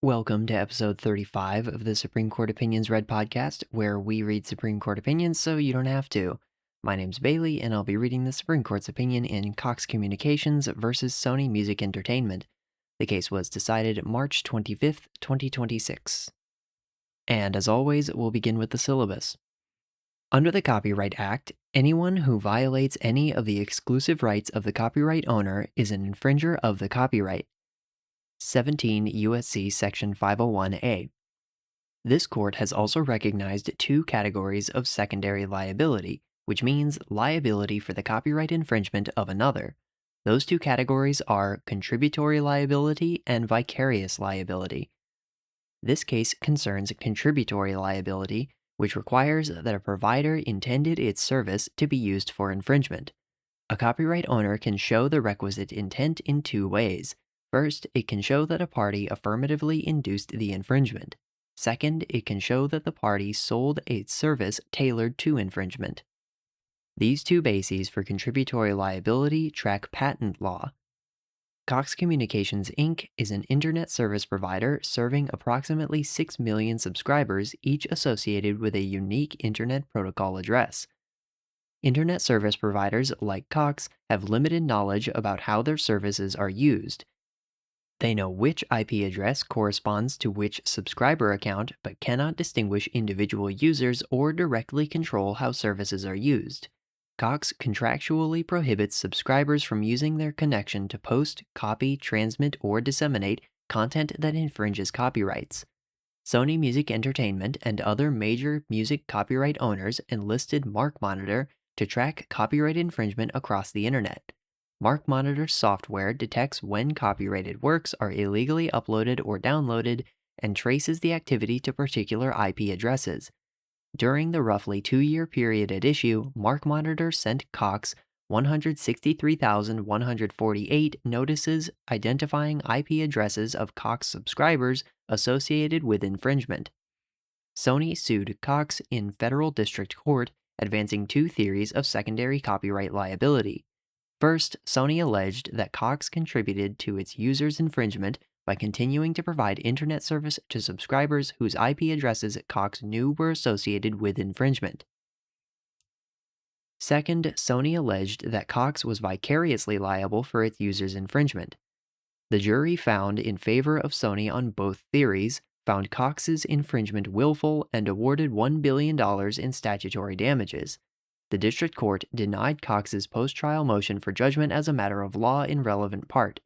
Welcome to episode 35 of the Supreme Court Opinions Read podcast, where we read Supreme Court opinions so you don't have to. My name's Bailey, and I'll be reading the Supreme Court's opinion in Cox Communications versus Sony Music Entertainment. The case was decided March 25th, 2026. And as always, we'll begin with the syllabus. Under the Copyright Act, anyone who violates any of the exclusive rights of the copyright owner is an infringer of the copyright. 17 U.S.C. Section 501A. This court has also recognized two categories of secondary liability, which means liability for the copyright infringement of another. Those two categories are contributory liability and vicarious liability. This case concerns contributory liability, which requires that a provider intended its service to be used for infringement. A copyright owner can show the requisite intent in two ways. First, it can show that a party affirmatively induced the infringement. Second, it can show that the party sold a service tailored to infringement. These two bases for contributory liability track patent law. Cox Communications Inc. is an internet service provider serving approximately 6 million subscribers, each associated with a unique internet protocol address. Internet service providers like Cox have limited knowledge about how their services are used. They know which IP address corresponds to which subscriber account, but cannot distinguish individual users or directly control how services are used. Cox contractually prohibits subscribers from using their connection to post, copy, transmit, or disseminate content that infringes copyrights. Sony Music Entertainment and other major music copyright owners enlisted MarkMonitor to track copyright infringement across the internet. MarkMonitor software detects when copyrighted works are illegally uploaded or downloaded and traces the activity to particular IP addresses. During the roughly 2-year period at issue, MarkMonitor sent Cox 163,148 notices identifying IP addresses of Cox subscribers associated with infringement. Sony sued Cox in federal district court, advancing two theories of secondary copyright liability. First, Sony alleged that Cox contributed to its users' infringement by continuing to provide internet service to subscribers whose IP addresses Cox knew were associated with infringement. Second, Sony alleged that Cox was vicariously liable for its users' infringement. The jury found in favor of Sony on both theories, found Cox's infringement willful, and awarded $1 billion in statutory damages. The district court denied Cox's post-trial motion for judgment as a matter of law in relevant part.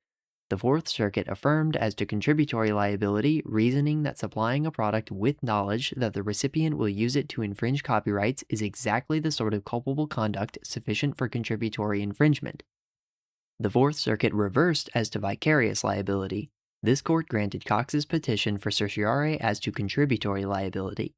The Fourth Circuit affirmed as to contributory liability, reasoning that supplying a product with knowledge that the recipient will use it to infringe copyrights is exactly the sort of culpable conduct sufficient for contributory infringement. The Fourth Circuit reversed as to vicarious liability. This court granted Cox's petition for certiorari as to contributory liability.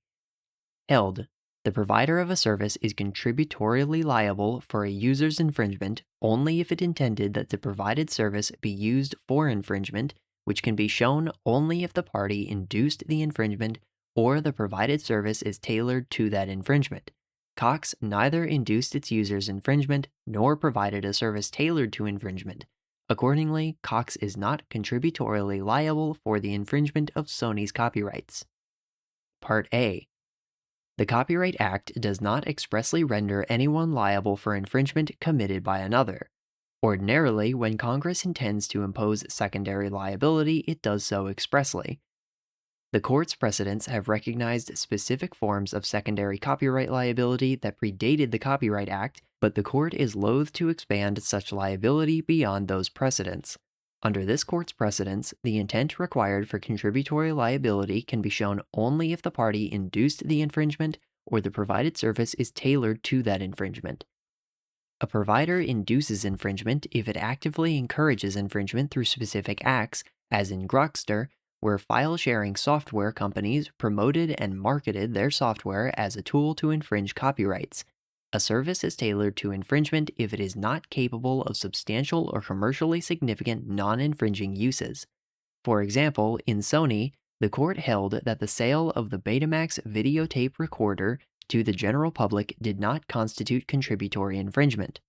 Held, the provider of a service is contributorily liable for a user's infringement only if it intended that the provided service be used for infringement, which can be shown only if the party induced the infringement or the provided service is tailored to that infringement. Cox neither induced its users' infringement nor provided a service tailored to infringement. Accordingly, Cox is not contributorily liable for the infringement of Sony's copyrights. Part A. The Copyright Act does not expressly render anyone liable for infringement committed by another. Ordinarily, when Congress intends to impose secondary liability, it does so expressly. The court's precedents have recognized specific forms of secondary copyright liability that predated the Copyright Act, but the court is loath to expand such liability beyond those precedents. Under this court's precedents, the intent required for contributory liability can be shown only if the party induced the infringement or the provided service is tailored to that infringement. A provider induces infringement if it actively encourages infringement through specific acts, as in Grokster, where file-sharing software companies promoted and marketed their software as a tool to infringe copyrights. A service is tailored to infringement if it is not capable of substantial or commercially significant non-infringing uses. For example, in Sony, the court held that the sale of the Betamax videotape recorder to the general public did not constitute contributory infringement.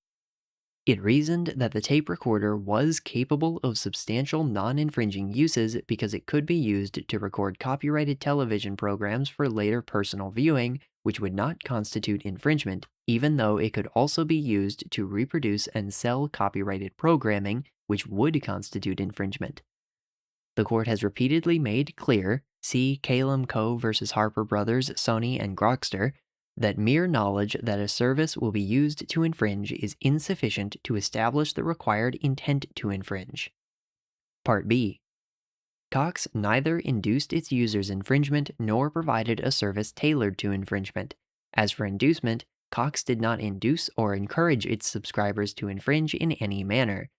It reasoned that the tape recorder was capable of substantial non infringing uses because it could be used to record copyrighted television programs for later personal viewing, which would not constitute infringement, even though it could also be used to reproduce and sell copyrighted programming, which would constitute infringement. The court has repeatedly made clear, see Calum Co. versus Harper Brothers, Sony, and Grokster, that mere knowledge that a service will be used to infringe is insufficient to establish the required intent to infringe. Part B. Cox neither induced its users' infringement nor provided a service tailored to infringement. As for inducement, Cox did not induce or encourage its subscribers to infringe in any manner.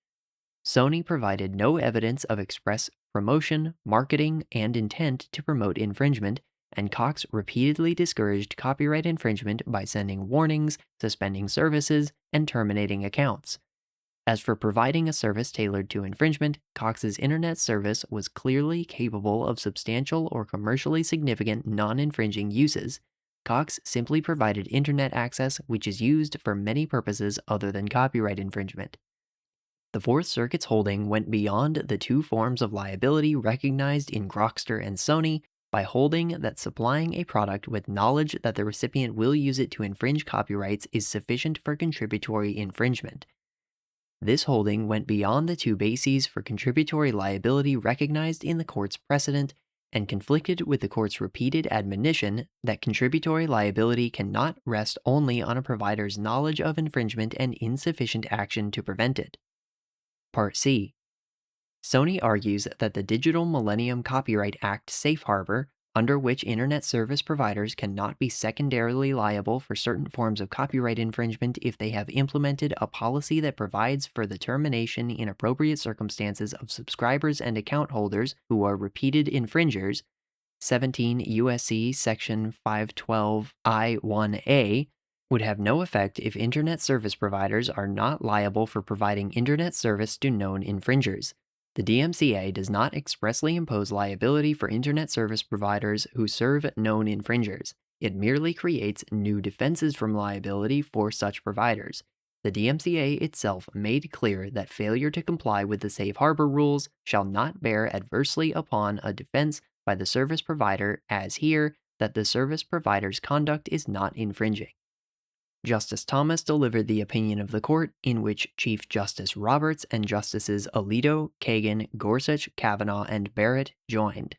Sony provided no evidence of express promotion, marketing, and intent to promote infringement, and Cox repeatedly discouraged copyright infringement by sending warnings, suspending services, and terminating accounts. As for providing a service tailored to infringement, Cox's internet service was clearly capable of substantial or commercially significant non-infringing uses. Cox simply provided internet access which is used for many purposes other than copyright infringement. The Fourth Circuit's holding went beyond the two forms of liability recognized in Grokster and Sony by holding that supplying a product with knowledge that the recipient will use it to infringe copyrights is sufficient for contributory infringement. This holding went beyond the two bases for contributory liability recognized in the court's precedent and conflicted with the court's repeated admonition that contributory liability cannot rest only on a provider's knowledge of infringement and insufficient action to prevent it. Part C. Sony argues that the Digital Millennium Copyright Act safe harbor, under which internet service providers cannot be secondarily liable for certain forms of copyright infringement if they have implemented a policy that provides for the termination in appropriate circumstances of subscribers and account holders who are repeated infringers, 17 U.S.C. Section 512 I-1A, would have no effect if internet service providers are not liable for providing internet service to known infringers. The DMCA does not expressly impose liability for internet service providers who serve known infringers. It merely creates new defenses from liability for such providers. The DMCA itself made clear that failure to comply with the safe harbor rules shall not bear adversely upon a defense by the service provider, as here, that the service provider's conduct is not infringing. Justice Thomas delivered the opinion of the court, in which Chief Justice Roberts and Justices Alito, Kagan, Gorsuch, Kavanaugh, and Barrett joined.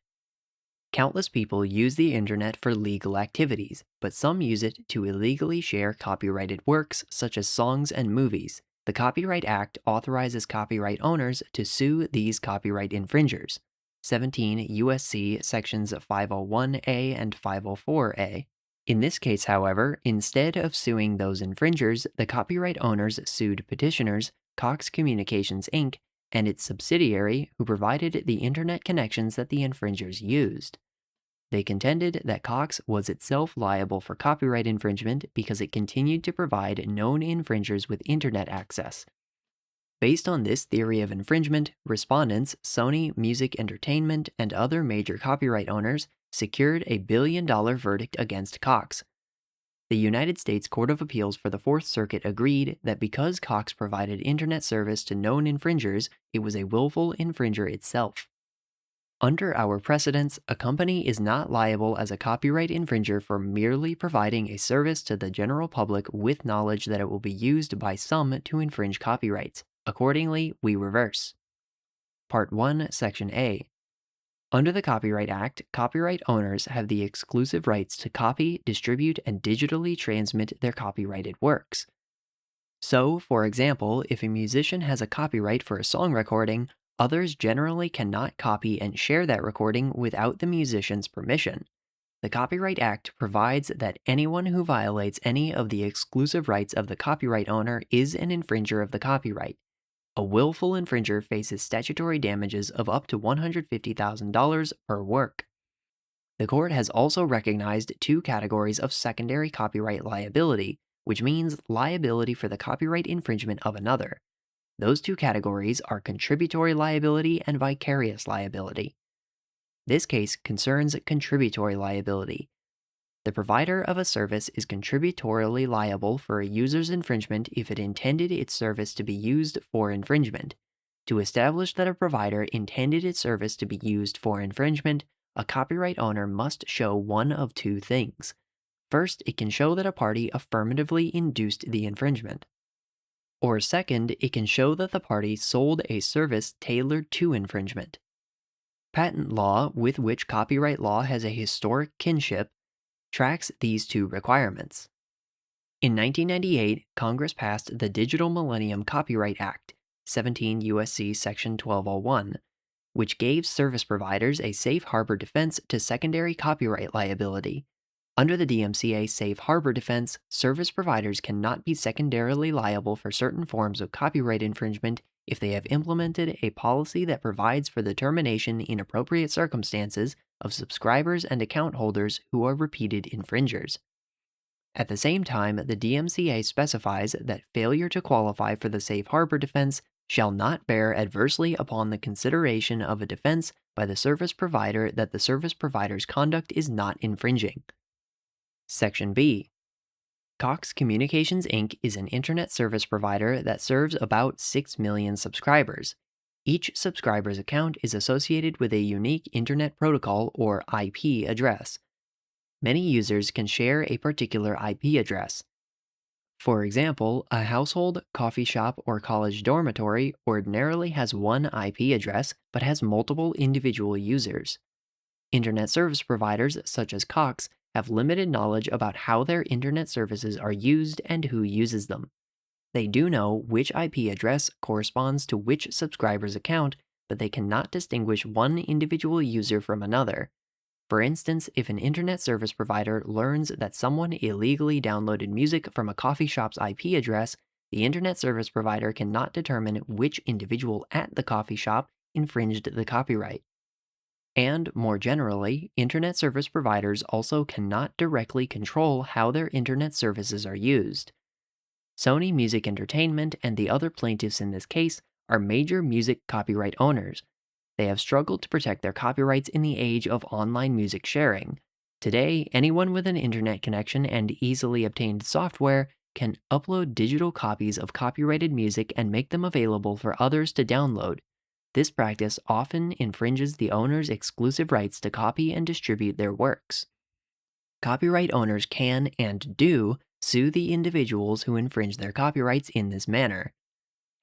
Countless people use the internet for legal activities, but some use it to illegally share copyrighted works, such as songs and movies. The Copyright Act authorizes copyright owners to sue these copyright infringers. 17 U.S.C. Sections 501A and 504A. In this case, however, instead of suing those infringers, the copyright owners sued petitioners, Cox Communications Inc., and its subsidiary, who provided the internet connections that the infringers used. They contended that Cox was itself liable for copyright infringement because it continued to provide known infringers with internet access. Based on this theory of infringement, respondents, Sony Music Entertainment, and other major copyright owners secured a $1 billion verdict against Cox. The United States Court of Appeals for the Fourth Circuit agreed that because Cox provided internet service to known infringers, it was a willful infringer itself. Under our precedents, a company is not liable as a copyright infringer for merely providing a service to the general public with knowledge that it will be used by some to infringe copyrights. Accordingly, we reverse. Part 1, Section A. Under the Copyright Act, copyright owners have the exclusive rights to copy, distribute, and digitally transmit their copyrighted works. So, for example, if a musician has a copyright for a song recording, others generally cannot copy and share that recording without the musician's permission. The Copyright Act provides that anyone who violates any of the exclusive rights of the copyright owner is an infringer of the copyright. A willful infringer faces statutory damages of up to $150,000 per work. The court has also recognized two categories of secondary copyright liability, which means liability for the copyright infringement of another. Those two categories are contributory liability and vicarious liability. This case concerns contributory liability. The provider of a service is contributorily liable for a user's infringement if it intended its service to be used for infringement. To establish that a provider intended its service to be used for infringement, a copyright owner must show one of two things. First, it can show that a party affirmatively induced the infringement. Or second, it can show that the party sold a service tailored to infringement. Patent law, with which copyright law has a historic kinship, tracks these two requirements. In 1998, Congress passed the Digital Millennium Copyright Act, 17 U.S.C. Section 1201, which gave service providers a safe harbor defense to secondary copyright liability. Under the DMCA safe harbor defense, service providers cannot be secondarily liable for certain forms of copyright infringement if they have implemented a policy that provides for the termination in appropriate circumstances of subscribers and account holders who are repeated infringers. At the same time, the DMCA specifies that failure to qualify for the safe harbor defense shall not bear adversely upon the consideration of a defense by the service provider that the service provider's conduct is not infringing. Section B. Cox Communications Inc. is an internet service provider that serves about 6 million subscribers. Each subscriber's account is associated with a unique Internet Protocol or IP address. Many users can share a particular IP address. For example, a household, coffee shop, or college dormitory ordinarily has one IP address but has multiple individual users. Internet service providers, such as Cox, have limited knowledge about how their internet services are used and who uses them. They do know which IP address corresponds to which subscriber's account, but they cannot distinguish one individual user from another. For instance, if an internet service provider learns that someone illegally downloaded music from a coffee shop's IP address, the internet service provider cannot determine which individual at the coffee shop infringed the copyright. And, more generally, internet service providers also cannot directly control how their internet services are used. Sony Music Entertainment and the other plaintiffs in this case are major music copyright owners. They have struggled to protect their copyrights in the age of online music sharing. Today, anyone with an internet connection and easily obtained software can upload digital copies of copyrighted music and make them available for others to download. This practice often infringes the owner's exclusive rights to copy and distribute their works. Copyright owners can and do sue the individuals who infringe their copyrights in this manner.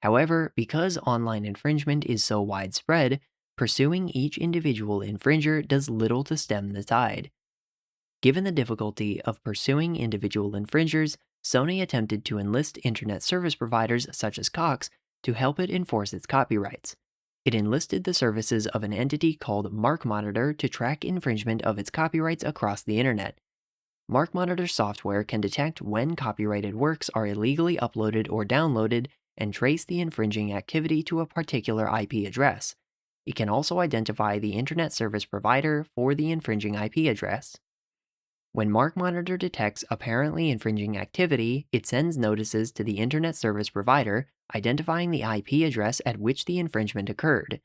However, because online infringement is so widespread, pursuing each individual infringer does little to stem the tide. Given the difficulty of pursuing individual infringers, Sony attempted to enlist internet service providers such as Cox to help it enforce its copyrights. It enlisted the services of an entity called MarkMonitor to track infringement of its copyrights across the internet. MarkMonitor software can detect when copyrighted works are illegally uploaded or downloaded and trace the infringing activity to a particular IP address. It can also identify the internet service provider for the infringing IP address. When MarkMonitor detects apparently infringing activity, it sends notices to the internet service provider identifying the IP address at which the infringement occurred.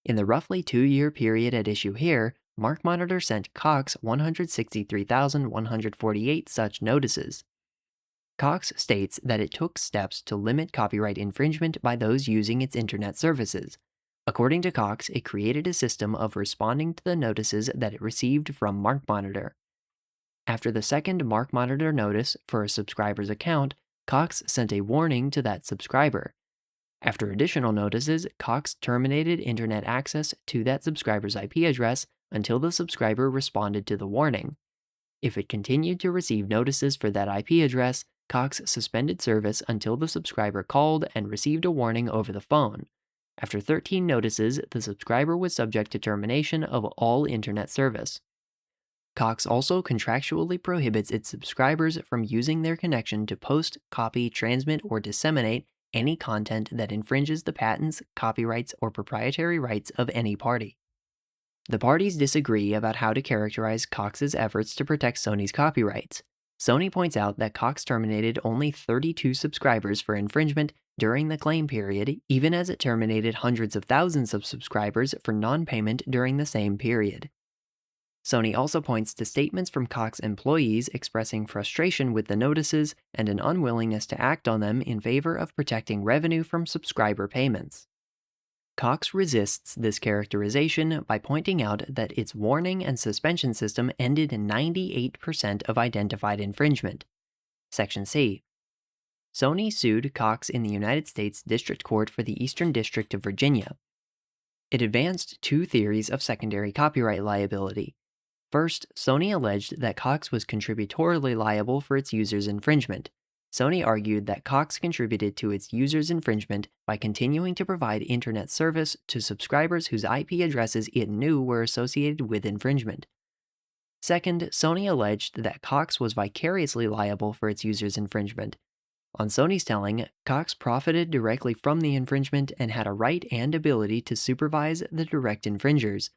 In the roughly 2-year period at issue here, MarkMonitor sent Cox 163,148 such notices. Cox states that it took steps to limit copyright infringement by those using its internet services. According to Cox, it created a system of responding to the notices that it received from MarkMonitor. After the second MarkMonitor notice for a subscriber's account, Cox sent a warning to that subscriber. After additional notices, Cox terminated internet access to that subscriber's IP address until the subscriber responded to the warning. If it continued to receive notices for that IP address, Cox suspended service until the subscriber called and received a warning over the phone. After 13 notices, the subscriber was subject to termination of all internet service. Cox also contractually prohibits its subscribers from using their connection to post, copy, transmit, or disseminate any content that infringes the patents, copyrights, or proprietary rights of any party. The parties disagree about how to characterize Cox's efforts to protect Sony's copyrights. Sony points out that Cox terminated only 32 subscribers for infringement during the claim period, even as it terminated hundreds of thousands of subscribers for non-payment during the same period. Sony also points to statements from Cox employees expressing frustration with the notices and an unwillingness to act on them in favor of protecting revenue from subscriber payments. Cox resists this characterization by pointing out that its warning and suspension system ended in 98% of identified infringement. Section C. Sony sued Cox in the United States District Court for the Eastern District of Virginia. It advanced two theories of secondary copyright liability. First, Sony alleged that Cox was contributorily liable for its users' infringement. Sony argued that Cox contributed to its users' infringement by continuing to provide internet service to subscribers whose IP addresses it knew were associated with infringement. Second, Sony alleged that Cox was vicariously liable for its users' infringement. On Sony's telling, Cox profited directly from the infringement and had a right and ability to supervise the direct infringers,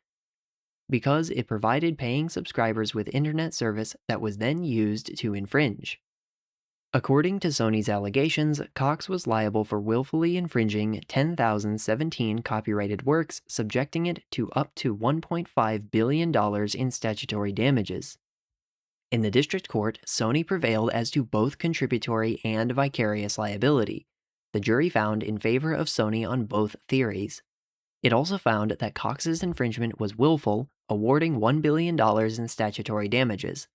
because it provided paying subscribers with internet service that was then used to infringe. According to Sony's allegations, Cox was liable for willfully infringing 10,017 copyrighted works, subjecting it to up to $1.5 billion in statutory damages. In the district court, Sony prevailed as to both contributory and vicarious liability. The jury found in favor of Sony on both theories. It also found that Cox's infringement was willful, awarding $1 billion in statutory damages.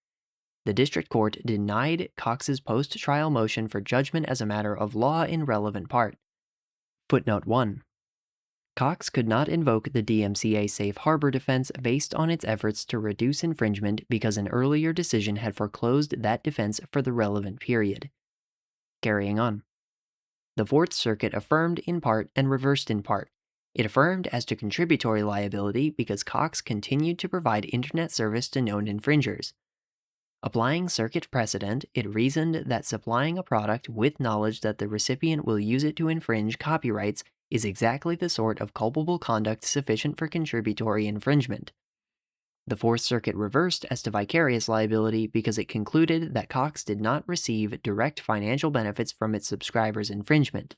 The district court denied Cox's post-trial motion for judgment as a matter of law in relevant part. Footnote 1. Cox could not invoke the DMCA safe harbor defense based on its efforts to reduce infringement because an earlier decision had foreclosed that defense for the relevant period. Carrying on. The Fourth Circuit affirmed in part and reversed in part. It affirmed as to contributory liability because Cox continued to provide internet service to known infringers. Applying circuit precedent, it reasoned that supplying a product with knowledge that the recipient will use it to infringe copyrights is exactly the sort of culpable conduct sufficient for contributory infringement. The Fourth Circuit reversed as to vicarious liability because it concluded that Cox did not receive direct financial benefits from its subscribers' infringement.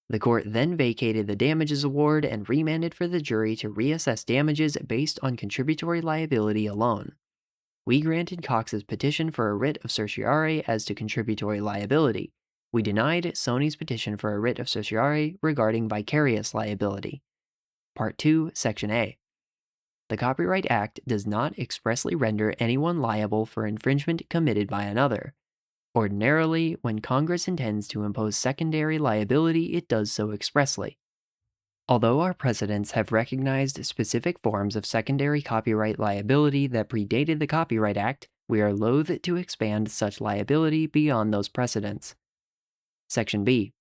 The court then vacated the damages award and remanded for the jury to reassess damages based on contributory liability alone. We granted Cox's petition for a writ of certiorari as to contributory liability. We denied Sony's petition for a writ of certiorari regarding vicarious liability. Part 2, Section A. The Copyright Act does not expressly render anyone liable for infringement committed by another. Ordinarily, when Congress intends to impose secondary liability, it does so expressly. Although our precedents have recognized specific forms of secondary copyright liability that predated the Copyright Act, we are loath to expand such liability beyond those precedents. Section B.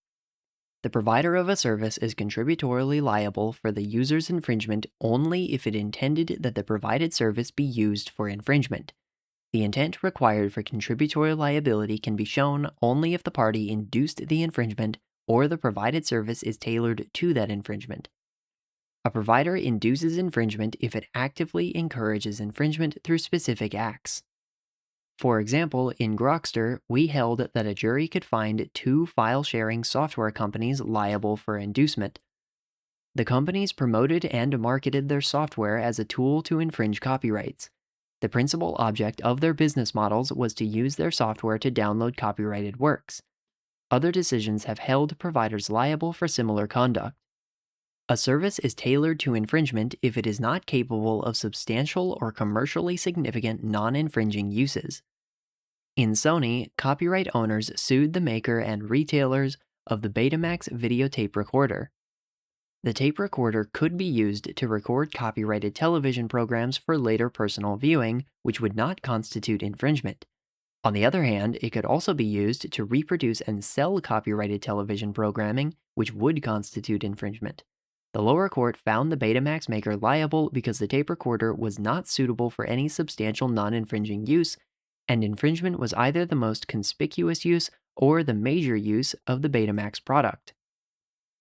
The provider of a service is contributorily liable for the user's infringement only if it intended that the provided service be used for infringement. The intent required for contributory liability can be shown only if the party induced the infringement or the provided service is tailored to that infringement. A provider induces infringement if it actively encourages infringement through specific acts. For example, in Grokster, we held that a jury could find two file-sharing software companies liable for inducement. The companies promoted and marketed their software as a tool to infringe copyrights. The principal object of their business models was to use their software to download copyrighted works. Other decisions have held providers liable for similar conduct. A service is tailored to infringement if it is not capable of substantial or commercially significant non-infringing uses. In Sony, copyright owners sued the maker and retailers of the Betamax videotape recorder. The tape recorder could be used to record copyrighted television programs for later personal viewing, which would not constitute infringement. On the other hand, it could also be used to reproduce and sell copyrighted television programming, which would constitute infringement. The lower court found the Betamax maker liable because the tape recorder was not suitable for any substantial non-infringing use, and infringement was either the most conspicuous use or the major use of the Betamax product.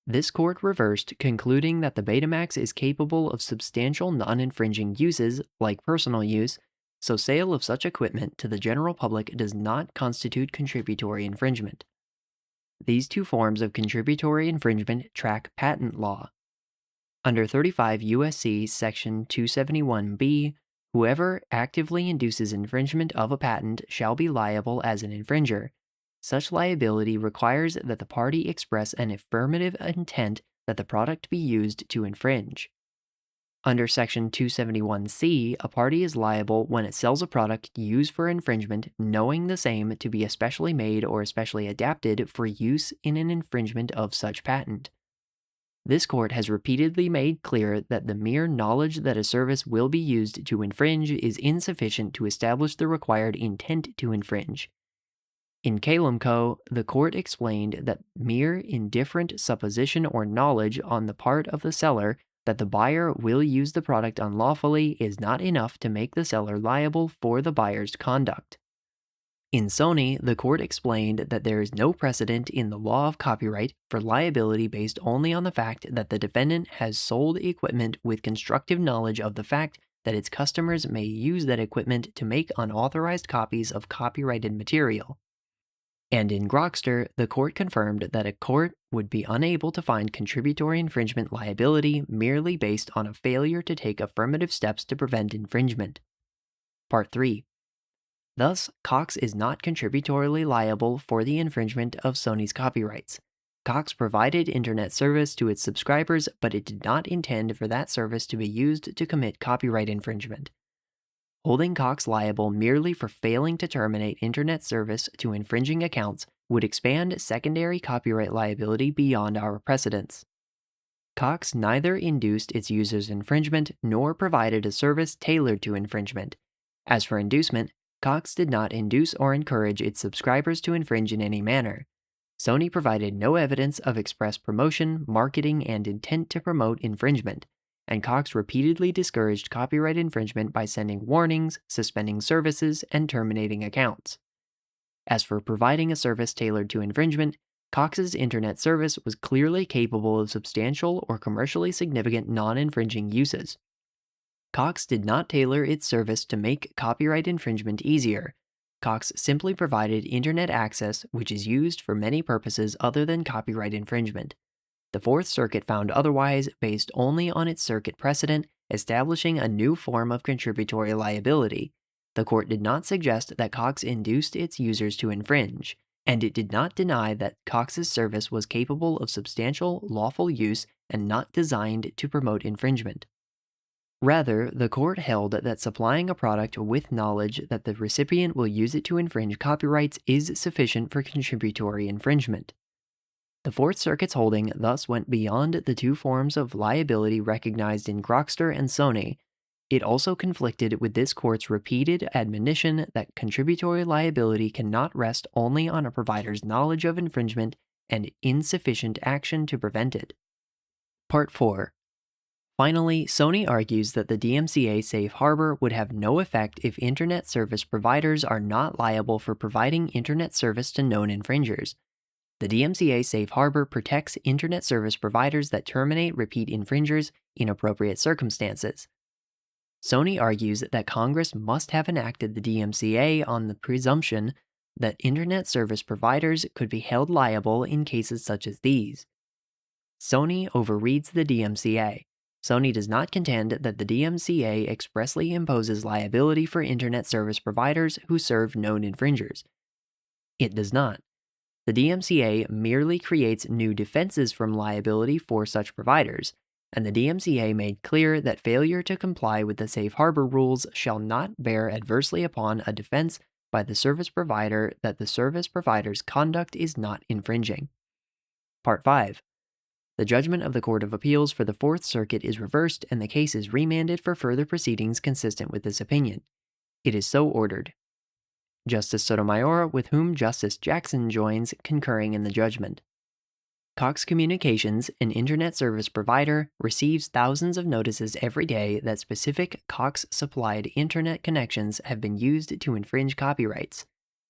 This court reversed, concluding that the Betamax is capable of substantial non-infringing uses, like personal use, so sale of such equipment to the general public does not constitute contributory infringement. These two forms of contributory infringement track patent law. Under 35 U.S.C. Section 271b, Whoever actively induces infringement of a patent shall be liable as an infringer. Such liability requires that the party express an affirmative intent that the product be used to infringe. Under Section 271C, a party is liable when it sells a product used for infringement, knowing the same to be especially made or especially adapted for use in an infringement of such patent. This court has repeatedly made clear that the mere knowledge that a service will be used to infringe is insufficient to establish the required intent to infringe. In Calum Co., the court explained that mere indifferent supposition or knowledge on the part of the seller that the buyer will use the product unlawfully is not enough to make the seller liable for the buyer's conduct. In Sony, the court explained that there is no precedent in the law of copyright for liability based only on the fact that the defendant has sold equipment with constructive knowledge of the fact that its customers may use that equipment to make unauthorized copies of copyrighted material. And in Grokster, the court confirmed that a court would be unable to find contributory infringement liability merely based on a failure to take affirmative steps to prevent infringement. Part 3. Thus, Cox is not contributorily liable for the infringement of Sony's copyrights. Cox provided internet service to its subscribers, but it did not intend for that service to be used to commit copyright infringement. Holding Cox liable merely for failing to terminate internet service to infringing accounts would expand secondary copyright liability beyond our precedents. Cox neither induced its users' infringement nor provided a service tailored to infringement. As for inducement, Cox did not induce or encourage its subscribers to infringe in any manner. Sony provided no evidence of express promotion, marketing, and intent to promote infringement, and Cox repeatedly discouraged copyright infringement by sending warnings, suspending services, and terminating accounts. As for providing a service tailored to infringement, Cox's internet service was clearly capable of substantial or commercially significant non-infringing uses. Cox did not tailor its service to make copyright infringement easier. Cox simply provided internet access, which is used for many purposes other than copyright infringement. The Fourth Circuit found otherwise based only on its circuit precedent, establishing a new form of contributory liability. The court did not suggest that Cox induced its users to infringe, and it did not deny that Cox's service was capable of substantial lawful use and not designed to promote infringement. Rather, the court held that supplying a product with knowledge that the recipient will use it to infringe copyrights is sufficient for contributory infringement. The Fourth Circuit's holding thus went beyond the two forms of liability recognized in Grokster and Sony. It also conflicted with this court's repeated admonition that contributory liability cannot rest only on a provider's knowledge of infringement and insufficient action to prevent it. Part 4. Finally, Sony argues that the DMCA safe harbor would have no effect if internet service providers are not liable for providing internet service to known infringers. The DMCA safe harbor protects internet service providers that terminate repeat infringers in appropriate circumstances. Sony argues that Congress must have enacted the DMCA on the presumption that internet service providers could be held liable in cases such as these. Sony overreads the DMCA. Sony does not contend that the DMCA expressly imposes liability for internet service providers who serve known infringers. It does not. The DMCA merely creates new defenses from liability for such providers, and the DMCA made clear that failure to comply with the safe harbor rules shall not bear adversely upon a defense by the service provider that the service provider's conduct is not infringing. Part 5. The judgment of the Court of Appeals for the Fourth Circuit is reversed and the case is remanded for further proceedings consistent with this opinion. It is so ordered. Justice Sotomayor, with whom Justice Jackson joins, concurring in the judgment. Cox Communications, an internet service provider, receives thousands of notices every day that specific Cox-supplied internet connections have been used to infringe copyrights.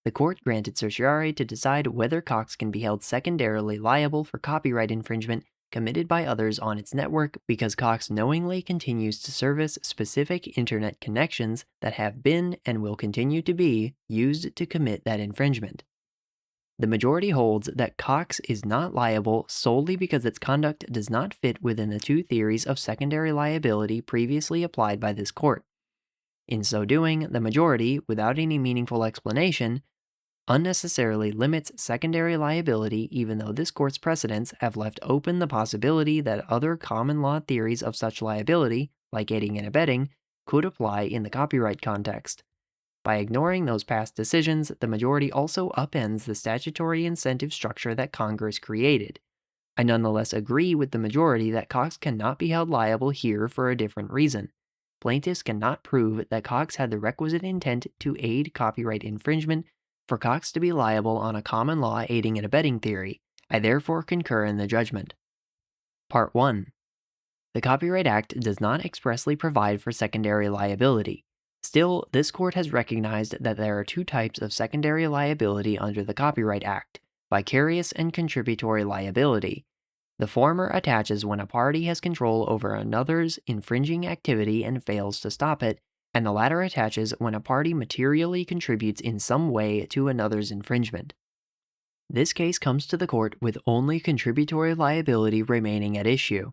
The court granted certiorari to decide whether Cox can be held secondarily liable for copyright infringement committed by others on its network because Cox knowingly continues to service specific internet connections that have been and will continue to be used to commit that infringement. The majority holds that Cox is not liable solely because its conduct does not fit within the two theories of secondary liability previously applied by this court. In so doing, the majority, without any meaningful explanation, unnecessarily limits secondary liability, even though this court's precedents have left open the possibility that other common law theories of such liability, like aiding and abetting, could apply in the copyright context. By ignoring those past decisions, the majority also upends the statutory incentive structure that Congress created. I nonetheless agree with the majority that Cox cannot be held liable here for a different reason. Plaintiffs cannot prove that Cox had the requisite intent to aid copyright infringement for Cox to be liable on a common law aiding and abetting theory. I therefore concur in the judgment. Part 1. The Copyright Act does not expressly provide for secondary liability. Still, this court has recognized that there are two types of secondary liability under the Copyright Act: vicarious and contributory liability. The former attaches when a party has control over another's infringing activity and fails to stop it, and the latter attaches when a party materially contributes in some way to another's infringement. This case comes to the court with only contributory liability remaining at issue.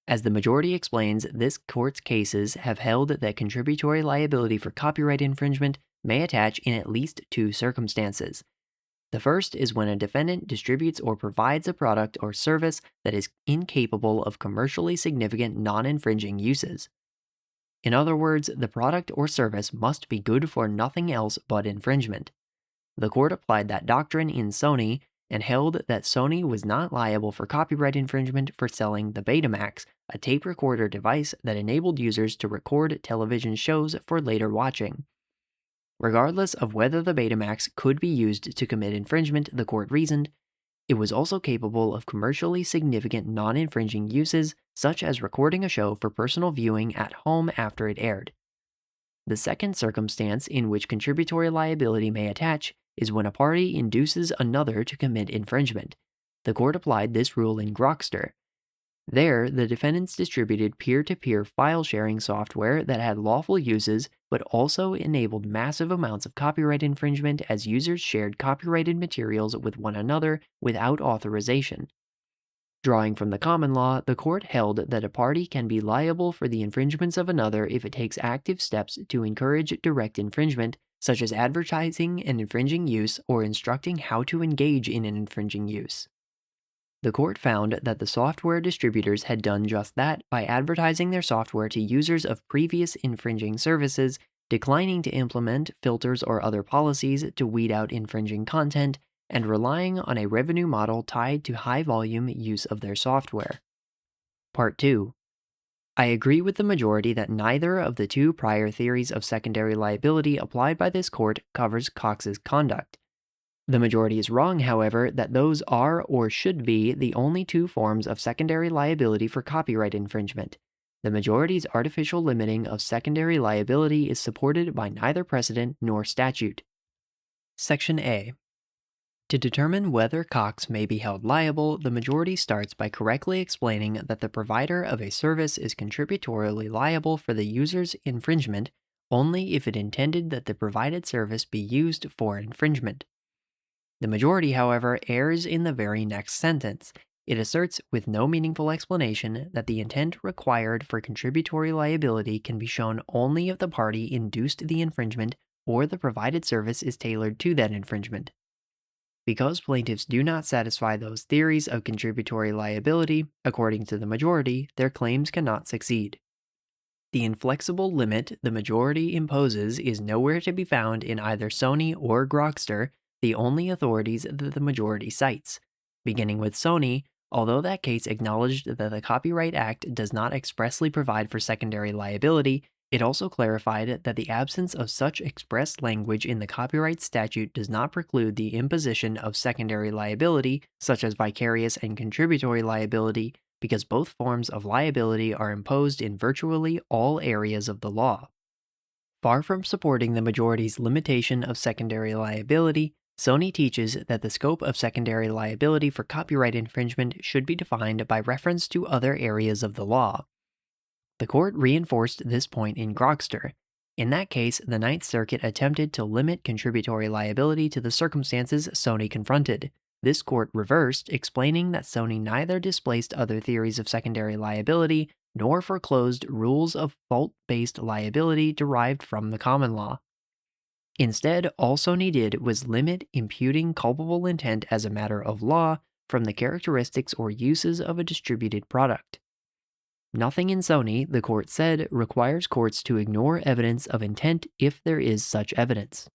As the majority explains, this court's cases have held that contributory liability for copyright infringement may attach in at least two circumstances. The first is when a defendant distributes or provides a product or service that is incapable of commercially significant non-infringing uses. In other words, the product or service must be good for nothing else but infringement. The court applied that doctrine in Sony and held that Sony was not liable for copyright infringement for selling the Betamax, a tape recorder device that enabled users to record television shows for later watching. Regardless of whether the Betamax could be used to commit infringement, the court reasoned, it was also capable of commercially significant non-infringing uses, such as recording a show for personal viewing at home after it aired. The second circumstance in which contributory liability may attach is when a party induces another to commit infringement. The court applied this rule in Grokster. There, the defendants distributed peer-to-peer file-sharing software that had lawful uses but also enabled massive amounts of copyright infringement as users shared copyrighted materials with one another without authorization. Drawing from the common law, the court held that a party can be liable for the infringements of another if it takes active steps to encourage direct infringement, such as advertising an infringing use or instructing how to engage in an infringing use. The court found that the software distributors had done just that by advertising their software to users of previous infringing services, declining to implement filters or other policies to weed out infringing content, and relying on a revenue model tied to high-volume use of their software. Part 2. I agree with the majority that neither of the two prior theories of secondary liability applied by this court covers Cox's conduct. The majority is wrong, however, that those are or should be the only two forms of secondary liability for copyright infringement. The majority's artificial limiting of secondary liability is supported by neither precedent nor statute. Section A. To determine whether Cox may be held liable, the majority starts by correctly explaining that the provider of a service is contributorily liable for the user's infringement only if it intended that the provided service be used for infringement. The majority, however, errs in the very next sentence. It asserts, with no meaningful explanation, that the intent required for contributory liability can be shown only if the party induced the infringement or the provided service is tailored to that infringement. Because plaintiffs do not satisfy those theories of contributory liability, according to the majority, their claims cannot succeed. The inflexible limit the majority imposes is nowhere to be found in either Sony or Grokster, the only authorities that the majority cites. Beginning with Sony, although that case acknowledged that the Copyright Act does not expressly provide for secondary liability, it also clarified that the absence of such express language in the copyright statute does not preclude the imposition of secondary liability, such as vicarious and contributory liability, because both forms of liability are imposed in virtually all areas of the law. Far from supporting the majority's limitation of secondary liability, Sony teaches that the scope of secondary liability for copyright infringement should be defined by reference to other areas of the law. The court reinforced this point in Grokster. In that case, the Ninth Circuit attempted to limit contributory liability to the circumstances Sony confronted. This court reversed, explaining that Sony neither displaced other theories of secondary liability nor foreclosed rules of fault-based liability derived from the common law. Instead, all Sony did was limit imputing culpable intent as a matter of law from the characteristics or uses of a distributed product. Nothing in Sony, the court said, requires courts to ignore evidence of intent if there is such evidence.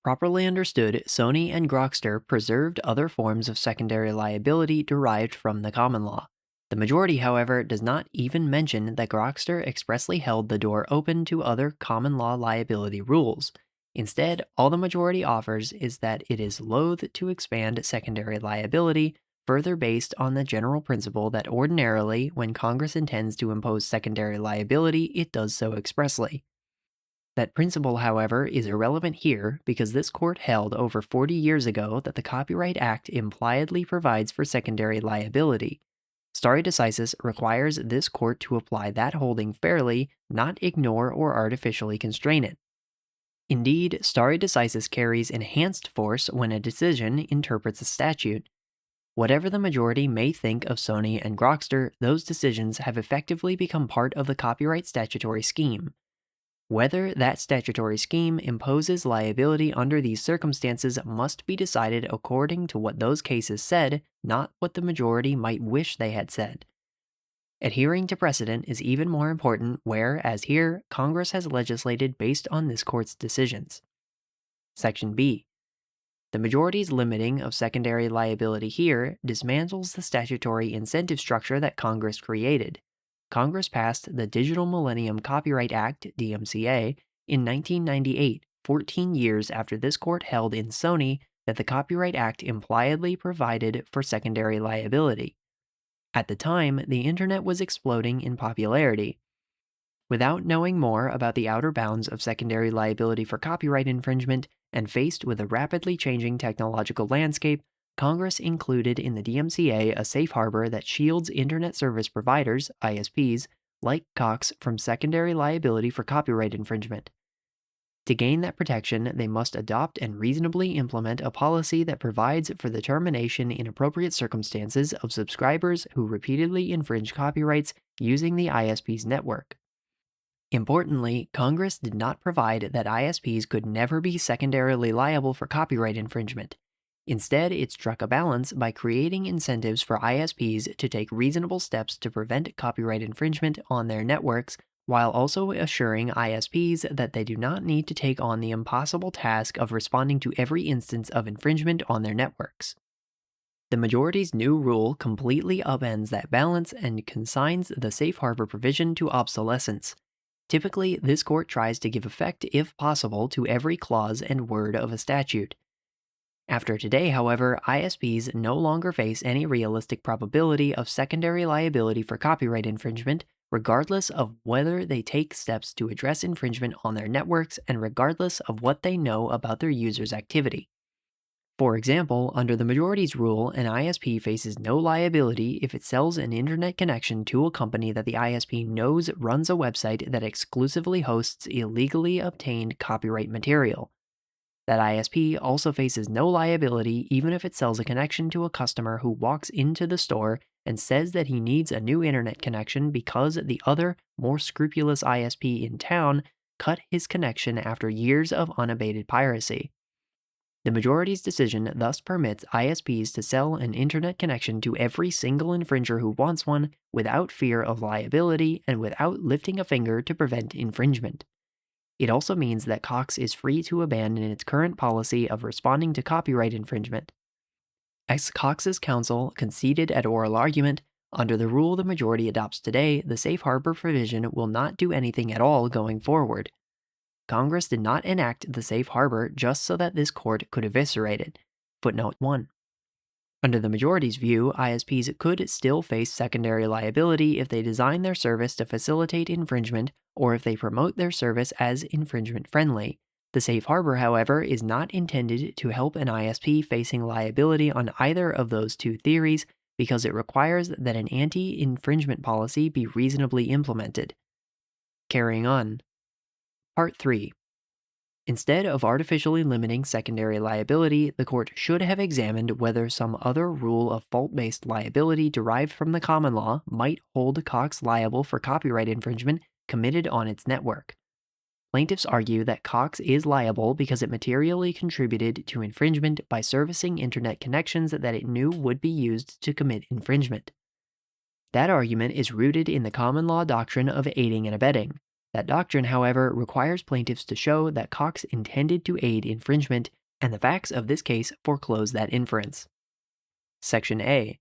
Properly understood, Sony and Grokster preserved other forms of secondary liability derived from the common law. The majority, however, does not even mention that Grokster expressly held the door open to other common law liability rules. Instead, all the majority offers is that it is loath to expand secondary liability further based on the general principle that ordinarily, when Congress intends to impose secondary liability, it does so expressly. That principle, however, is irrelevant here because this court held over 40 years ago that the Copyright Act impliedly provides for secondary liability. Stare decisis requires this court to apply that holding fairly, not ignore or artificially constrain it. Indeed, stare decisis carries enhanced force when a decision interprets a statute. Whatever the majority may think of Sony and Grokster, those decisions have effectively become part of the copyright statutory scheme. Whether that statutory scheme imposes liability under these circumstances must be decided according to what those cases said, not what the majority might wish they had said. Adhering to precedent is even more important where, as here, Congress has legislated based on this court's decisions. Section B. The majority's limiting of secondary liability here dismantles the statutory incentive structure that Congress created. Congress passed the Digital Millennium Copyright Act, DMCA, in 1998, 14 years after this court held in Sony that the Copyright Act impliedly provided for secondary liability. At the time, the internet was exploding in popularity. Without knowing more about the outer bounds of secondary liability for copyright infringement, and faced with a rapidly changing technological landscape, Congress included in the DMCA a safe harbor that shields internet service providers, ISPs, like Cox from secondary liability for copyright infringement. To gain that protection, they must adopt and reasonably implement a policy that provides for the termination in appropriate circumstances of subscribers who repeatedly infringe copyrights using the ISP's network. Importantly, Congress did not provide that ISPs could never be secondarily liable for copyright infringement. Instead, it struck a balance by creating incentives for ISPs to take reasonable steps to prevent copyright infringement on their networks, while also assuring ISPs that they do not need to take on the impossible task of responding to every instance of infringement on their networks. The majority's new rule completely upends that balance and consigns the safe harbor provision to obsolescence. Typically, this court tries to give effect, if possible, to every clause and word of a statute. After today, however, ISPs no longer face any realistic probability of secondary liability for copyright infringement, regardless of whether they take steps to address infringement on their networks and regardless of what they know about their users' activity. For example, under the majority's rule, an ISP faces no liability if it sells an internet connection to a company that the ISP knows runs a website that exclusively hosts illegally obtained copyright material. That ISP also faces no liability even if it sells a connection to a customer who walks into the store and says that he needs a new internet connection because the other, more scrupulous ISP in town cut his connection after years of unabated piracy. The majority's decision thus permits ISPs to sell an internet connection to every single infringer who wants one without fear of liability and without lifting a finger to prevent infringement. It also means that Cox is free to abandon its current policy of responding to copyright infringement. As Cox's counsel conceded at oral argument, under the rule the majority adopts today, the safe harbor provision will not do anything at all going forward. Congress did not enact the safe harbor just so that this court could eviscerate it. Footnote 1. Under the majority's view, ISPs could still face secondary liability if they design their service to facilitate infringement or if they promote their service as infringement-friendly. The safe harbor, however, is not intended to help an ISP facing liability on either of those two theories because it requires that an anti-infringement policy be reasonably implemented. Carrying on. Part 3. Instead of artificially limiting secondary liability, the court should have examined whether some other rule of fault-based liability derived from the common law might hold Cox liable for copyright infringement committed on its network. Plaintiffs argue that Cox is liable because it materially contributed to infringement by servicing internet connections that it knew would be used to commit infringement. That argument is rooted in the common law doctrine of aiding and abetting. That doctrine, however, requires plaintiffs to show that Cox intended to aid infringement, and the facts of this case foreclose that inference. Section A.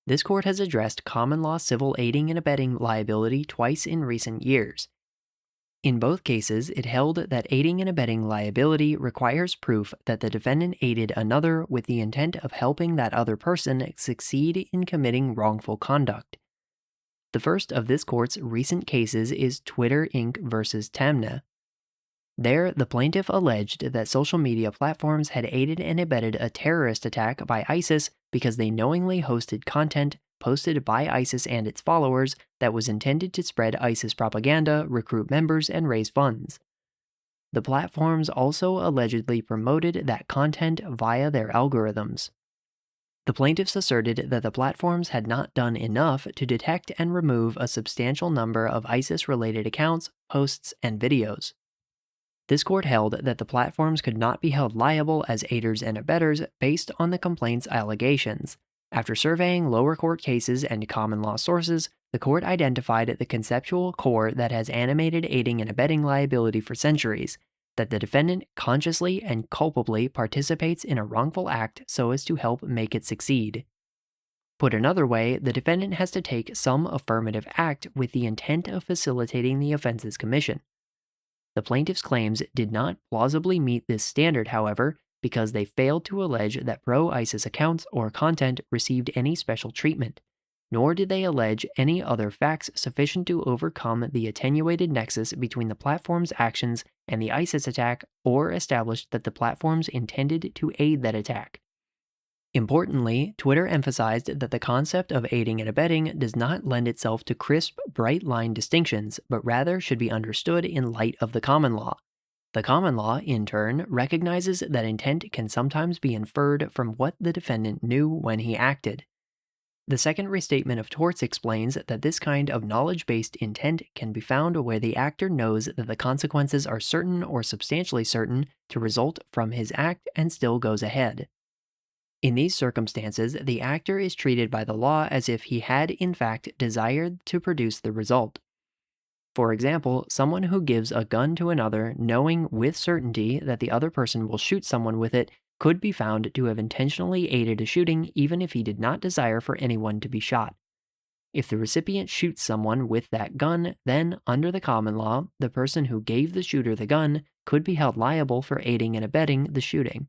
This court has addressed common law civil aiding and abetting liability twice in recent years. In both cases, it held that aiding and abetting liability requires proof that the defendant aided another with the intent of helping that other person succeed in committing wrongful conduct. The first of this court's recent cases is Twitter Inc. versus Tamna. There, the plaintiff alleged that social media platforms had aided and abetted a terrorist attack by ISIS because they knowingly hosted content posted by ISIS and its followers that was intended to spread ISIS propaganda, recruit members, and raise funds. The platforms also allegedly promoted that content via their algorithms. The plaintiffs asserted that the platforms had not done enough to detect and remove a substantial number of ISIS-related accounts, posts, and videos. This court held that the platforms could not be held liable as aiders and abettors based on the complaint's allegations. After surveying lower court cases and common law sources, the court identified the conceptual core that has animated aiding and abetting liability for centuries, that the defendant consciously and culpably participates in a wrongful act so as to help make it succeed. Put another way, the defendant has to take some affirmative act with the intent of facilitating the offense's commission. The plaintiff's claims did not plausibly meet this standard, however, because they failed to allege that pro-ISIS accounts or content received any special treatment, nor did they allege any other facts sufficient to overcome the attenuated nexus between the platform's actions and the ISIS attack or establish that the platforms intended to aid that attack. Importantly, Twitter emphasized that the concept of aiding and abetting does not lend itself to crisp, bright-line distinctions, but rather should be understood in light of the common law. The common law, in turn, recognizes that intent can sometimes be inferred from what the defendant knew when he acted. The Second Restatement of Torts explains that this kind of knowledge-based intent can be found where the actor knows that the consequences are certain or substantially certain to result from his act and still goes ahead. In these circumstances, the actor is treated by the law as if he had in fact desired to produce the result. For example, someone who gives a gun to another knowing with certainty that the other person will shoot someone with it could be found to have intentionally aided a shooting even if he did not desire for anyone to be shot. If the recipient shoots someone with that gun, then, under the common law, the person who gave the shooter the gun could be held liable for aiding and abetting the shooting.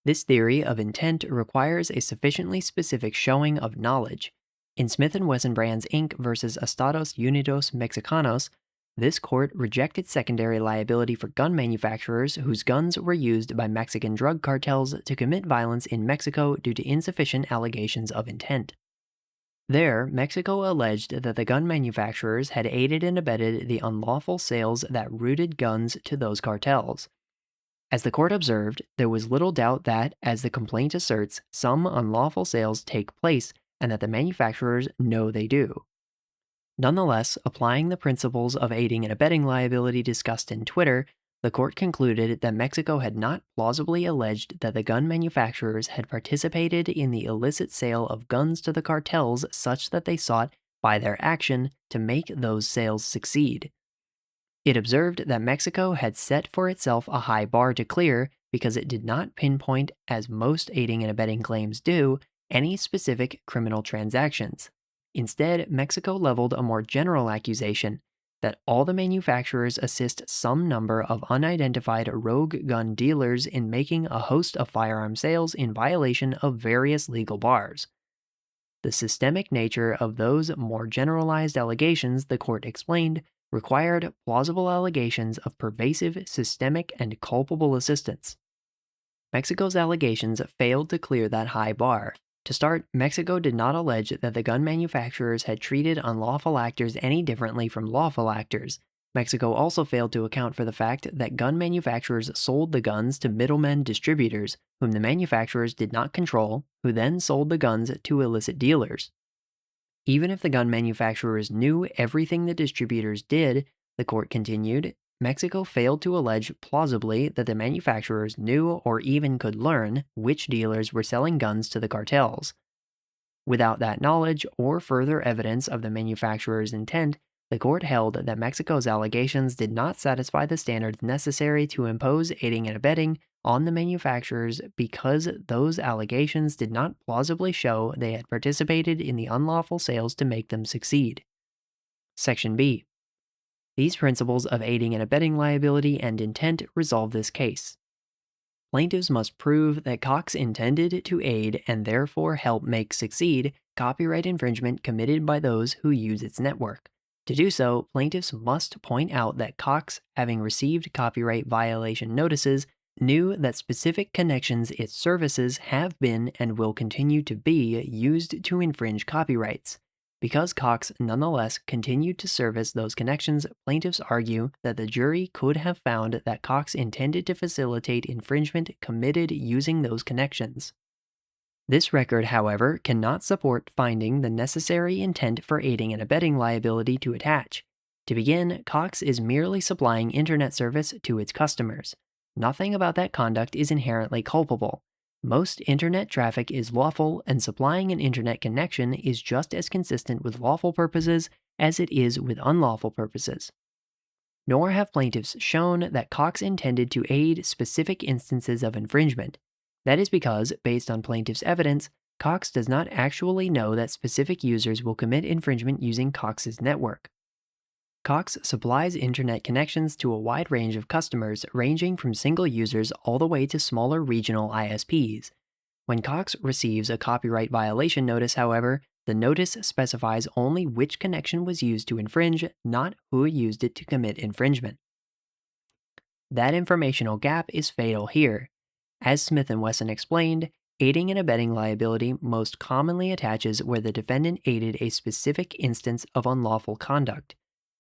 This theory of intent requires a sufficiently specific showing of knowledge. In Smith & Wesson Brands Inc. versus Estados Unidos Mexicanos, this court rejected secondary liability for gun manufacturers whose guns were used by Mexican drug cartels to commit violence in Mexico due to insufficient allegations of intent. There, Mexico alleged that the gun manufacturers had aided and abetted the unlawful sales that routed guns to those cartels. As the court observed, there was little doubt that, as the complaint asserts, some unlawful sales take place and that the manufacturers know they do. Nonetheless, applying the principles of aiding and abetting liability discussed in Twitter, the court concluded that Mexico had not plausibly alleged that the gun manufacturers had participated in the illicit sale of guns to the cartels such that they sought, by their action, to make those sales succeed. It observed that Mexico had set for itself a high bar to clear because it did not pinpoint, as most aiding and abetting claims do, any specific criminal transactions. Instead, Mexico leveled a more general accusation that all the manufacturers assist some number of unidentified rogue gun dealers in making a host of firearm sales in violation of various legal bars. The systemic nature of those more generalized allegations, the court explained, required plausible allegations of pervasive, systemic, and culpable assistance. Mexico's allegations failed to clear that high bar. To start, Mexico did not allege that the gun manufacturers had treated unlawful actors any differently from lawful actors. Mexico also failed to account for the fact that gun manufacturers sold the guns to middlemen distributors, whom the manufacturers did not control, who then sold the guns to illicit dealers. Even if the gun manufacturers knew everything the distributors did, the court continued, Mexico failed to allege plausibly that the manufacturers knew or even could learn which dealers were selling guns to the cartels. Without that knowledge or further evidence of the manufacturer's intent, the court held that Mexico's allegations did not satisfy the standards necessary to impose aiding and abetting on the manufacturers because those allegations did not plausibly show they had participated in the unlawful sales to make them succeed. Section B. These principles of aiding and abetting liability and intent resolve this case. Plaintiffs must prove that Cox intended to aid and therefore help make succeed copyright infringement committed by those who use its network. To do so, plaintiffs must point out that Cox, having received copyright violation notices, knew that specific connections its services have been and will continue to be used to infringe copyrights. Because Cox nonetheless continued to service those connections, plaintiffs argue that the jury could have found that Cox intended to facilitate infringement committed using those connections. This record, however, cannot support finding the necessary intent for aiding and abetting liability to attach. To begin, Cox is merely supplying internet service to its customers. Nothing about that conduct is inherently culpable. Most internet traffic is lawful, and supplying an internet connection is just as consistent with lawful purposes as it is with unlawful purposes. Nor have plaintiffs shown that Cox intended to aid specific instances of infringement. That is because, based on plaintiffs' evidence, Cox does not actually know that specific users will commit infringement using Cox's network. Cox supplies internet connections to a wide range of customers, ranging from single users all the way to smaller regional ISPs. When Cox receives a copyright violation notice, however, the notice specifies only which connection was used to infringe, not who used it to commit infringement. That informational gap is fatal here. As Smith & Wesson explained, aiding and abetting liability most commonly attaches where the defendant aided a specific instance of unlawful conduct.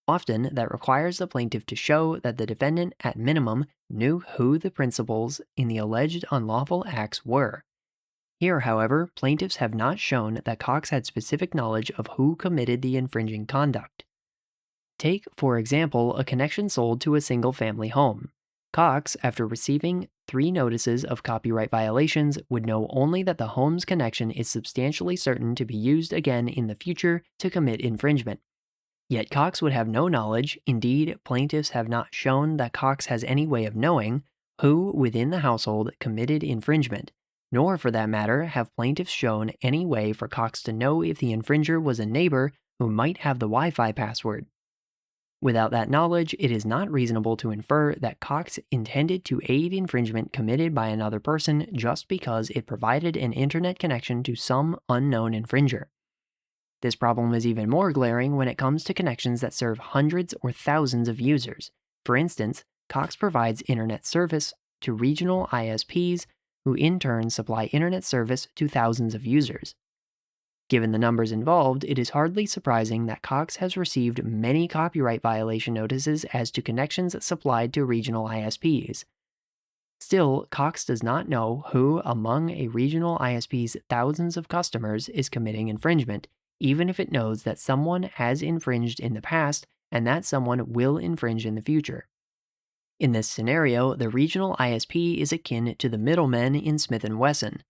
Often, that requires the plaintiff to show that the defendant, at minimum, knew who the principals in the alleged unlawful acts were. Here, however, plaintiffs have not shown that Cox had specific knowledge of who committed the infringing conduct. Take, for example, a connection sold to a single-family home. Cox, after receiving 3 notices of copyright violations, would know only that the home's connection is substantially certain to be used again in the future to commit infringement. Yet Cox would have no knowledge, indeed, plaintiffs have not shown that Cox has any way of knowing who within the household committed infringement, nor for that matter have plaintiffs shown any way for Cox to know if the infringer was a neighbor who might have the Wi-Fi password. Without that knowledge, it is not reasonable to infer that Cox intended to aid infringement committed by another person just because it provided an internet connection to some unknown infringer. This problem is even more glaring when it comes to connections that serve hundreds or thousands of users. For instance, Cox provides internet service to regional ISPs, who in turn supply internet service to thousands of users. Given the numbers involved, it is hardly surprising that Cox has received many copyright violation notices as to connections supplied to regional ISPs. Still, Cox does not know who among a regional ISP's thousands of customers is committing infringement, even if it knows that someone has infringed in the past and that someone will infringe in the future. In this scenario, the regional ISP is akin to the middlemen in Smith & Wesson.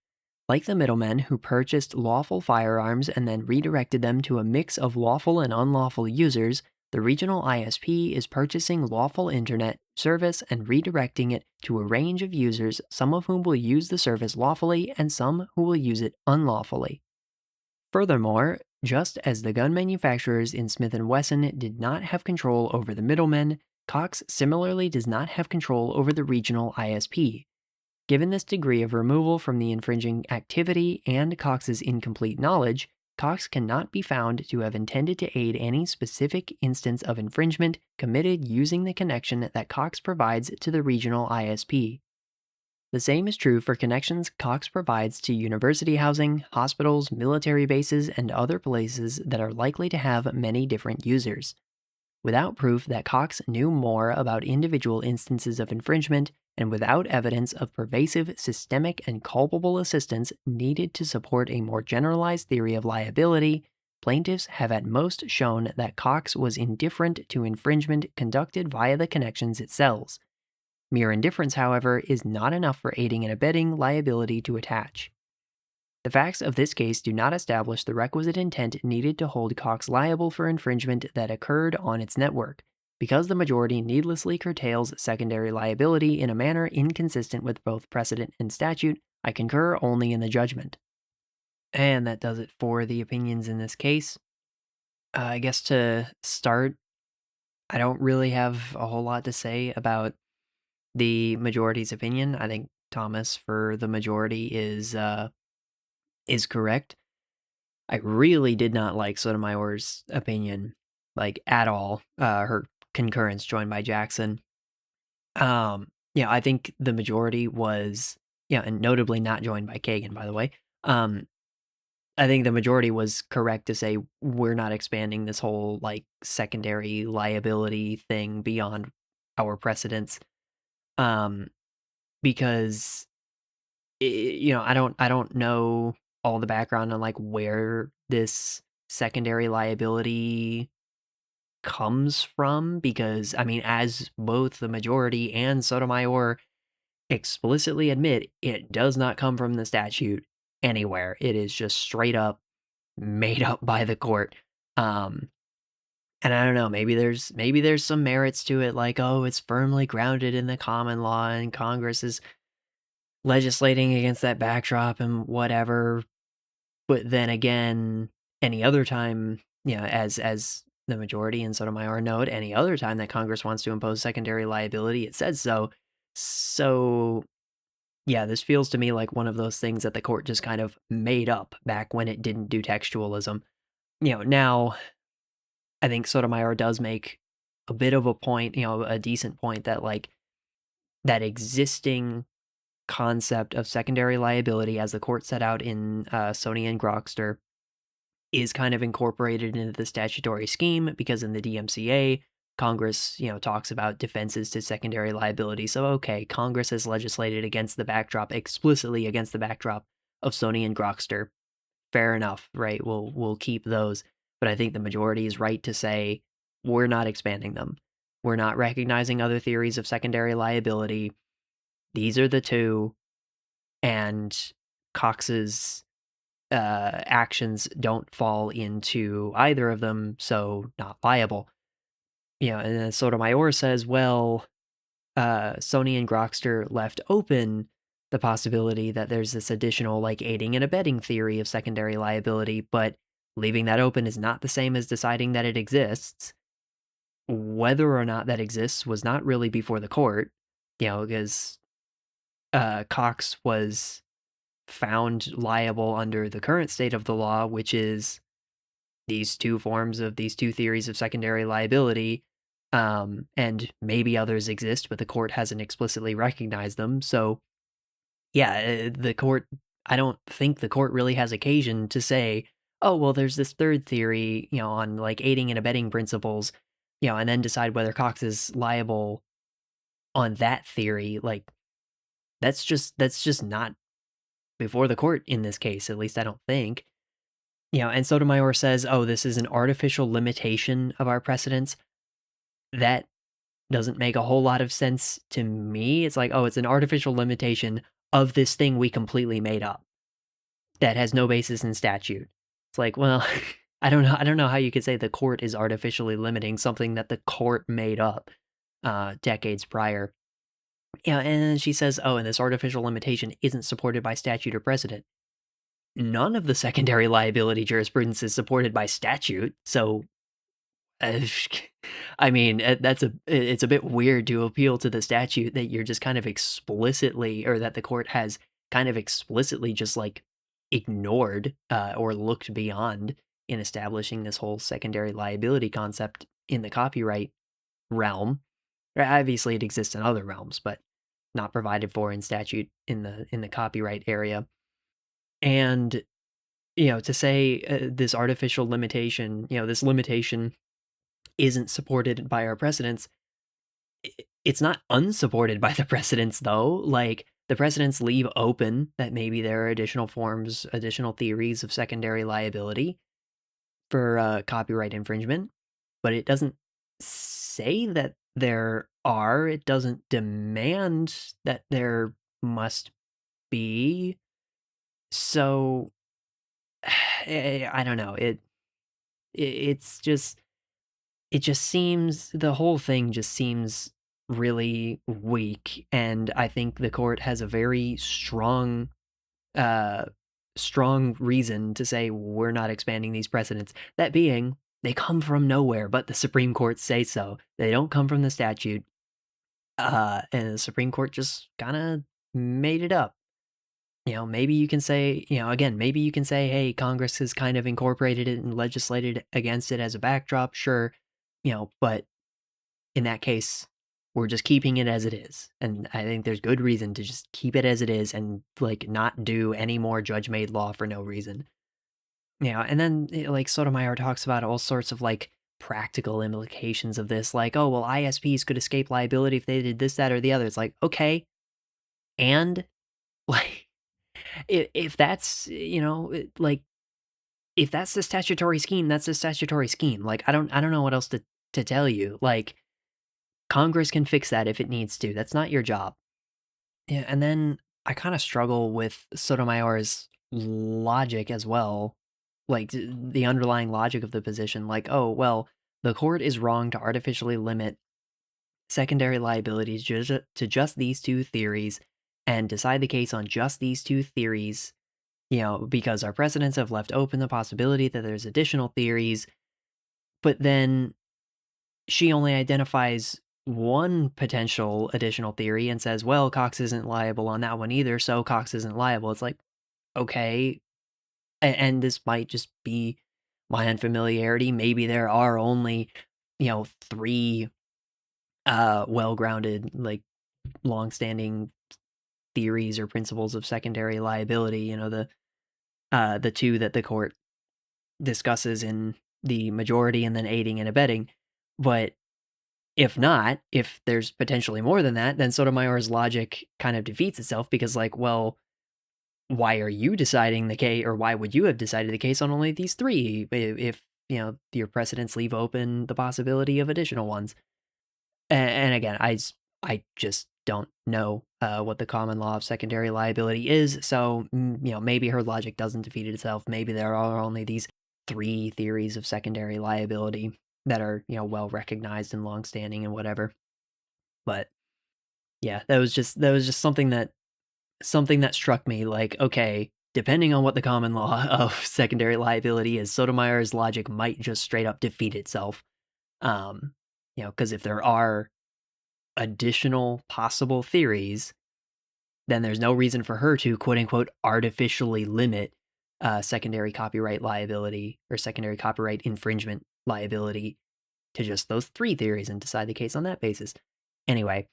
Like the middlemen who purchased lawful firearms and then redirected them to a mix of lawful and unlawful users, the regional ISP is purchasing lawful internet service and redirecting it to a range of users, some of whom will use the service lawfully and some who will use it unlawfully. Furthermore, just as the gun manufacturers in Smith & Wesson did not have control over the middlemen, Cox similarly does not have control over the regional ISP. Given this degree of removal from the infringing activity and Cox's incomplete knowledge, Cox cannot be found to have intended to aid any specific instance of infringement committed using the connection that Cox provides to the regional ISP. The same is true for connections Cox provides to university housing, hospitals, military bases, and other places that are likely to have many different users. without proof that Cox knew more about individual instances of infringement and without evidence of pervasive, systemic, and culpable assistance needed to support a more generalized theory of liability, plaintiffs have at most shown that Cox was indifferent to infringement conducted via the connections it sells. Mere indifference, however, is not enough for aiding and abetting liability to attach. The facts of this case do not establish the requisite intent needed to hold Cox liable for infringement that occurred on its network, because the majority needlessly curtails secondary liability in a manner inconsistent with both precedent and statute. I concur only in the judgment. And that does it for the opinions in this case. I guess to start, I don't really have a whole lot to say about the majority's opinion. I think Thomas for the majority is correct. I really did not like Sotomayor's opinion, like, at all, her concurrence joined by Jackson. Yeah, I think the majority was yeah, and notably not joined by Kagan, by the way. Um, I think the majority was correct to say, "We're not expanding this whole, like, secondary liability thing beyond our precedents," um, because I don't know all the background on, like, where this secondary liability comes from because, I mean, as both the majority and Sotomayor explicitly admit, it does not come from the statute anywhere. It is just straight up made up by the court. Um, and I don't know, maybe there's some merits to it, like, oh, it's firmly grounded in the common law and Congress is legislating against that backdrop and whatever. But then again, any other time, as the majority and Sotomayor note, any other time that Congress wants to impose secondary liability, it says so. So, yeah, this feels to me like one of those things that the court just kind of made up back when it didn't do textualism. Now I think Sotomayor does make a bit of a point, a decent point that like that existing concept of secondary liability as the court set out in Sony and Grokster is kind of incorporated into the statutory scheme because in the DMCA, Congress, talks about defenses to secondary liability. So, okay, Congress has legislated against the backdrop, explicitly against the backdrop of Sony and Grokster. Fair enough, right? We'll keep those. But I think the majority is right to say we're not expanding them. We're not recognizing other theories of secondary liability. These are the two, and Cox's actions don't fall into either of them, so not liable. And then Sotomayor says, well, Sony and Grokster left open the possibility that there's this additional, like, aiding and abetting theory of secondary liability, but leaving that open is not the same as deciding that it exists. Whether or not that exists was not really before the court, because Cox was found liable under the current state of the law, which is these two theories of secondary liability, and maybe others exist, but the court hasn't explicitly recognized them. So, yeah, the court, I don't think the court really has occasion to say, oh, well, there's this third theory, on like aiding and abetting principles, and then decide whether Cox is liable on that theory. Like, that's just not before the court in this case, at least I don't think. And Sotomayor says, "Oh, this is an artificial limitation of our precedents." That doesn't make a whole lot of sense to me. It's like, "Oh, it's an artificial limitation of this thing we completely made up that has no basis in statute." It's like, well, I don't know how you could say the court is artificially limiting something that the court made up, decades prior. And then she says, "Oh, and this artificial limitation isn't supported by statute or precedent." None of the secondary liability jurisprudence is supported by statute, so uh, I mean, it's a bit weird to appeal to the statute that you're just kind of explicitly, or that the court has kind of explicitly just like ignored or looked beyond in establishing this whole secondary liability concept in the copyright realm. Obviously, it exists in other realms, but not provided for in statute in the copyright area. And to say this artificial limitation, this limitation isn't supported by our precedents. It's not unsupported by the precedents, though. Like, the precedents leave open that maybe there are additional forms, additional theories of secondary liability for copyright infringement, but it doesn't say that there are. It doesn't demand that there must be. So I don't know. It's just it just seems the whole thing just seems really weak, and I think the court has a very uh strong reason to say we're not expanding these precedents. That being, they come from nowhere, but the Supreme Court say so. They don't come from the statute. And the Supreme Court just kind of made it up. Maybe you can say, again, maybe you can say, hey, Congress has kind of incorporated it and legislated against it as a backdrop, sure, but in that case, we're just keeping it as it is. And I think there's good reason to just keep it as it is and like not do any more judge-made law for no reason. And then like Sotomayor talks about all sorts of like practical implications of this, like, oh, well, ISPs could escape liability if they did this, that, or the other. It's like, okay, and like if that's like if that's the statutory scheme, that's the statutory scheme. Like I don't know what else to tell you. Like Congress can fix that if it needs to. That's not your job. Yeah, and then I kind of struggle with Sotomayor's logic as well. Like the underlying logic of the position, like, oh, well, the court is wrong to artificially limit secondary liabilities to just these two theories and decide the case on just these two theories, because our precedents have left open the possibility that there's additional theories. But then she only identifies one potential additional theory and says, well, Cox isn't liable on that one either, so Cox isn't liable. It's like, okay. And this might just be my unfamiliarity. Maybe there are only, three well-grounded, like long-standing theories or principles of secondary liability, the two that the court discusses in the majority and then aiding and abetting. But if not, if there's potentially more than that, then Sotomayor's logic kind of defeats itself because, like, well, why are you deciding the case, or why would you have decided the case on only these three if your precedents leave open the possibility of additional ones? And again, I just don't know what the common law of secondary liability is, so maybe her logic doesn't defeat itself. Maybe there are only these three theories of secondary liability that are well recognized and long-standing and whatever. But yeah, that was just something that struck me, like, okay, depending on what the common law of secondary liability is, Sotomayor's logic might just straight up defeat itself. Um, because if there are additional possible theories, then there's no reason for her to quote unquote artificially limit secondary copyright liability or secondary copyright infringement liability to just those three theories and decide the case on that basis. Anyway,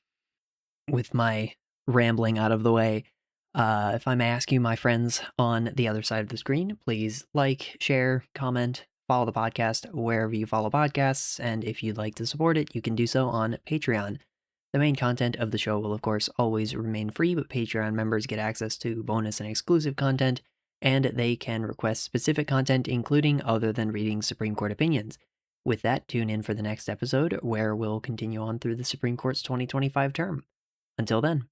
with my rambling out of the way, if I may ask you, my friends on the other side of the screen, please like, share, comment, follow the podcast wherever you follow podcasts, and if you'd like to support it, you can do so on Patreon. The main content of the show will, of course, always remain free, but Patreon members get access to bonus and exclusive content, and they can request specific content, including other than reading Supreme Court opinions. With that, tune in for the next episode, where we'll continue on through the Supreme Court's 2025 term. Until then.